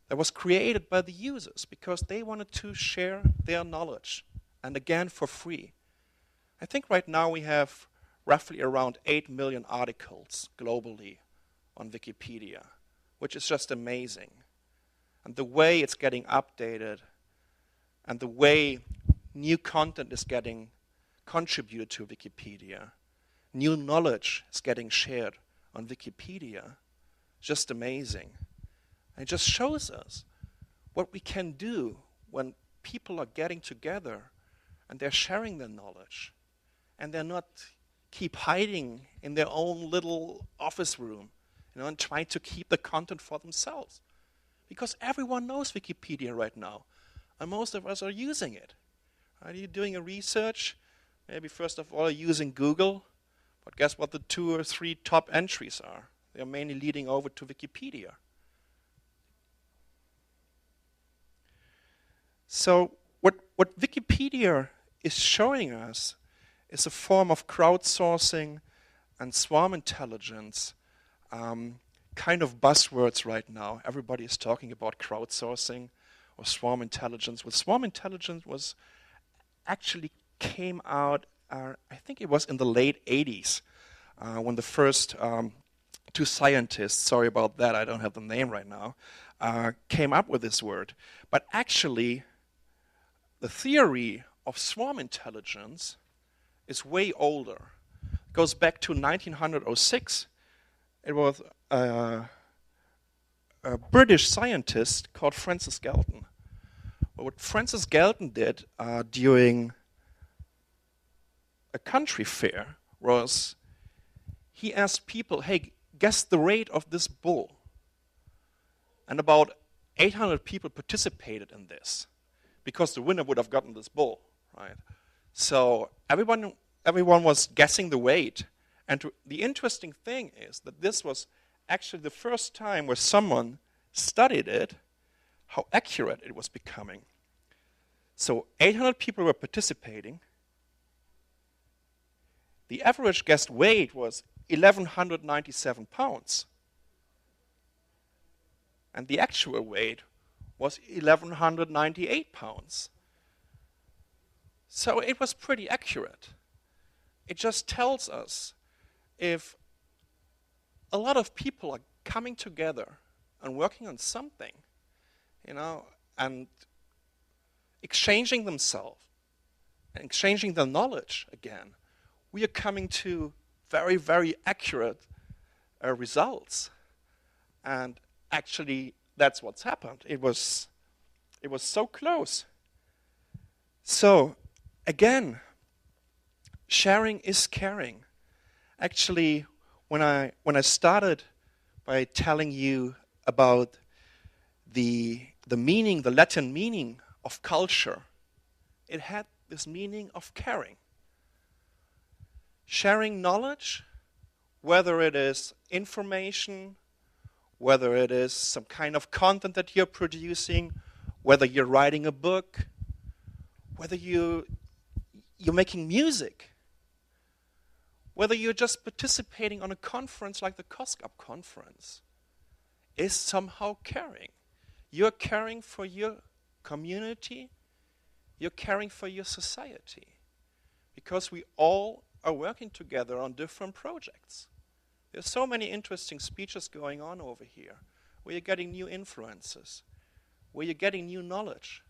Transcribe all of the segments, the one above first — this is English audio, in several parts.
that was created by the users because they wanted to share their knowledge, and again for free. I think right now we have roughly around 8 million articles globally on Wikipedia, which is just amazing. And the way it's getting updated and the way new content is getting contributed to Wikipedia, new knowledge is getting shared on Wikipedia, just amazing. And it just shows us what we can do when people are getting together and they're sharing their knowledge and they're not keep hiding in their own little office room, and trying to keep the content for themselves. Because everyone knows Wikipedia right now, and most of us are using it. Are you doing a research? Maybe first of all using Google, but guess what the 2 or 3 top entries are? They're mainly leading over to Wikipedia. So what Wikipedia is showing us is a form of crowdsourcing and swarm intelligence, kind of buzzwords right now. Everybody is talking about crowdsourcing or swarm intelligence. Well, swarm intelligence was actually came out, I think it was in the late 80s, when the first 2 scientists, sorry about that, I don't have the name right now, came up with this word. But actually, the theory of swarm intelligence is way older. It goes back to 1906. It was a British scientist called Francis Galton. Well, what Francis Galton did during a country fair was he asked people, hey, guess the weight of this bull. And about 800 people participated in this because the winner would have gotten this bull, right? So everyone was guessing the weight. And the interesting thing is that this was actually the first time where someone studied it, how accurate it was becoming. So 800 people were participating. The average guessed weight was 1,197 pounds. And the actual weight was 1,198 pounds. So it was pretty accurate. It just tells us if a lot of people are coming together and working on something, and exchanging themselves and exchanging their knowledge again, we are coming to very, very accurate results. And actually, that's what's happened. It was so close. So, again, sharing is caring. Actually, when I started by telling you about the meaning, the Latin meaning of culture, it had this meaning of caring. Sharing knowledge, whether it is information, whether it is some kind of content that you're producing, whether you're writing a book, whether you're making music, whether you're just participating on a conference like the COSCUP conference, is somehow caring. You're caring for your community, you're caring for your society, because we all are working together on different projects. There's so many interesting speeches going on over here, where you're getting new influences, where you're getting new knowledge,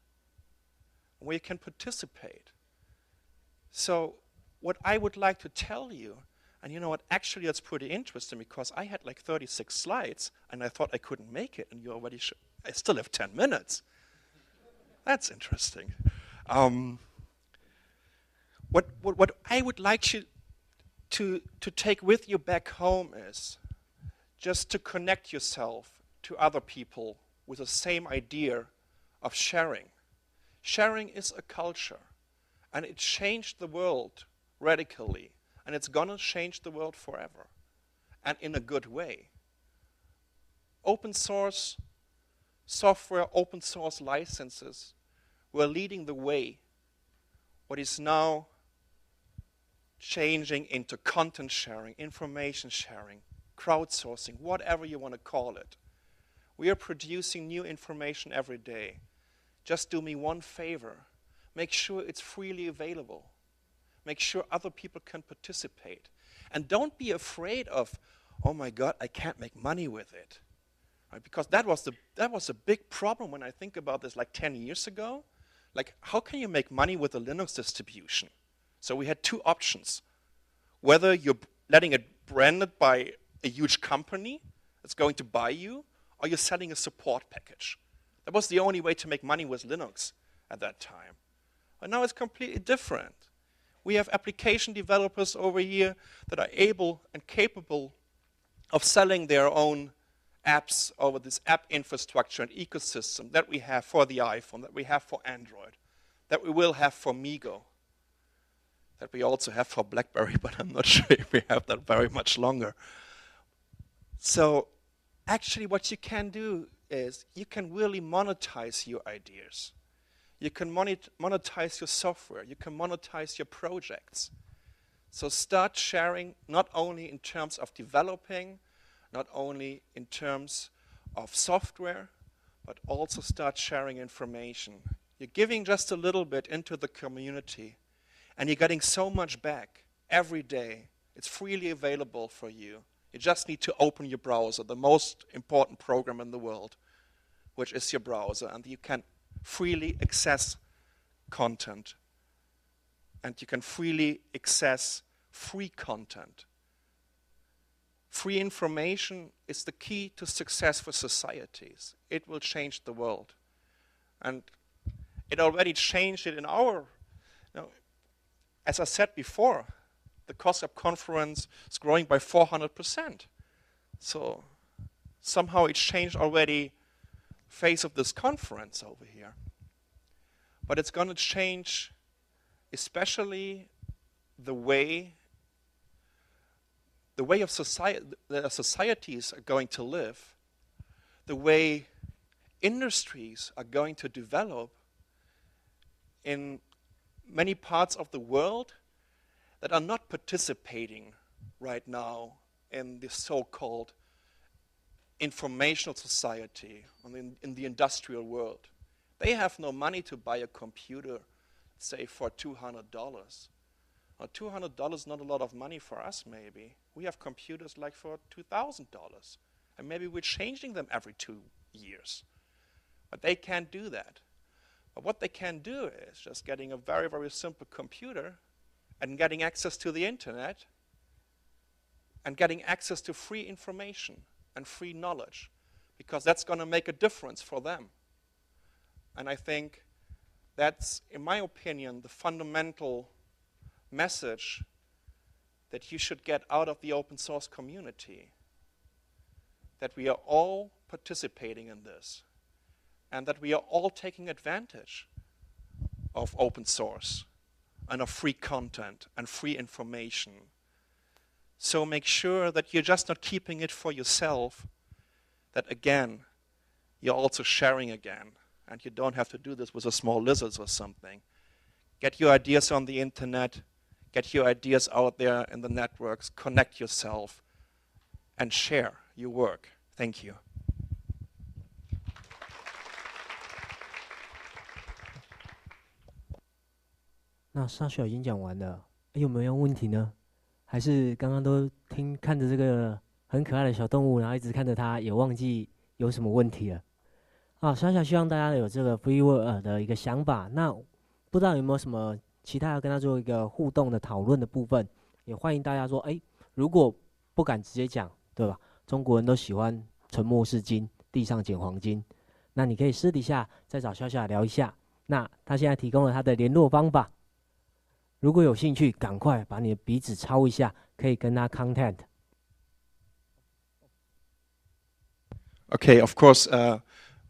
where you can participate. So what I would like to tell you, and you know what, actually that's pretty interesting, because I had like 36 slides, and I thought I couldn't make it, and you already I still have 10 minutes. That's interesting. What I would like you to take with you back home is just to connect yourself to other people with the same idea of sharing. Sharing is a culture, and it changed the world radically, and it's going to change the world forever, and in a good way. Open source software, open source licenses were leading the way. What is now changing into content sharing, information sharing, crowdsourcing, whatever you want to call it. We are producing new information every day. Just do me one favor. Make sure it's freely available. Make sure other people can participate. And don't be afraid of, oh my God, I can't make money with it. Right? Because that was a big problem when I think about this like 10 years ago. Like, how can you make money with a Linux distribution? So we had two options. Whether you're letting it branded by a huge company that's going to buy you, or you're selling a support package. That was the only way to make money with Linux at that time. But now it's completely different. We have application developers over here that are able and capable of selling their own apps over this app infrastructure and ecosystem that we have for the iPhone, that we have for Android, that we will have for MeeGo, that we also have for BlackBerry, but I'm not sure if we have that very much longer. So actually what you can do is you can really monetize your ideas. You can monetize your software. You can monetize your projects. So start sharing not only in terms of developing, not only in terms of software, but also start sharing information. You're giving just a little bit into the community, and you're getting so much back every day. It's freely available for you. You just need to open your browser, the most important program in the world, which is your browser, and you can freely access content. And you can freely access free content. Free information is the key to success for societies. It will change the world. And it already changed it in our, as I said before, the COSAP conference is growing by 400%. So somehow it changed already the face of this conference over here. But it's going to change especially the way of society, the societies are going to live, the way industries are going to develop in many parts of the world that are not participating right now in this so-called informational society, in the industrial world. They have no money to buy a computer, say, for $200. Now, $200 is not a lot of money for us, maybe. We have computers like for $2,000, and maybe we're changing them every 2 years. But they can't do that. But what they can do is just getting a very, very simple computer and getting access to the internet and getting access to free information and free knowledge, because that's going to make a difference for them. And I think that's, in my opinion, the fundamental message that you should get out of the open source community, that we are all participating in this, and that we are all taking advantage of open source and of free content and free information. So make sure that you're just not keeping it for yourself, that again, you're also sharing again. And you don't have to do this with a small lizards or something. Get your ideas on the internet, get your ideas out there in the networks, connect yourself, and share your work. Thank you. 那沙小已经讲完了，有没有问题呢？还是刚刚都看着这个很可爱的小动物，然后一直看着它，也忘记有什么问题了？啊，沙小希望大家有这个 FreeWord 的一个想法。那不知道有没有什么其他要跟他做一个互动的讨论的部分？也欢迎大家说，如果不敢直接讲，对吧？中国人都喜欢沉默是金，地上捡黄金。那你可以私底下再找笑笑聊一下。那他现在提供了他的联络方法。如果有兴趣，赶快把你的笔纸抄一下，可以跟他 contact。 Okay, of course,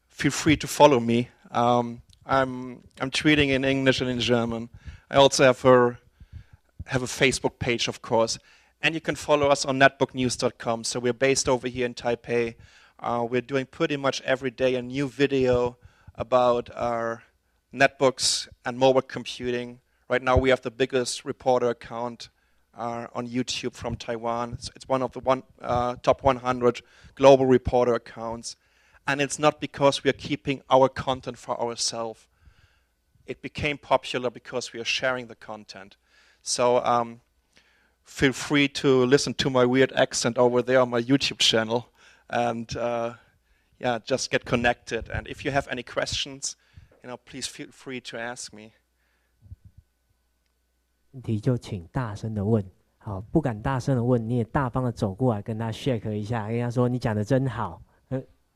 feel free to follow me. I'm tweeting in English and in German. I also have a Facebook page, of course, and you can follow us on netbooknews.com. So we're based over here in Taipei. We're doing pretty much every day a new video about our netbooks and mobile computing. Right now we have the biggest reporter account on YouTube from Taiwan. It's one of the top 100 global reporter accounts. And it's not because we are keeping our content for ourselves. It became popular because we are sharing the content. So feel free to listen to my weird accent over there on my YouTube channel. And yeah, just get connected. And if you have any questions, please feel free to ask me. 问题就请大声的问，好，不敢大声的问，你也大方的走过来跟他 shake 一下，跟他说你讲的真好。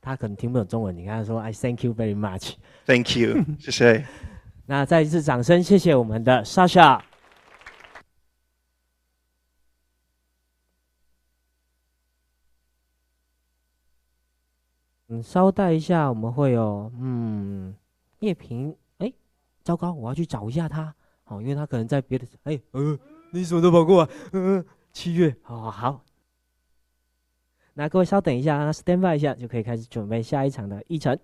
他可能听不懂中文，你跟他说 I thank you very much。Thank you，谢谢。那再一次掌声，谢谢我们的 Sasha。稍待一下，我们会有叶平，糟糕，我要去找一下他，因为他可能在别的，你什么都跑过来，7月，好，那各位稍等一下，那 stand by 一下就可以开始准备下一场的议程。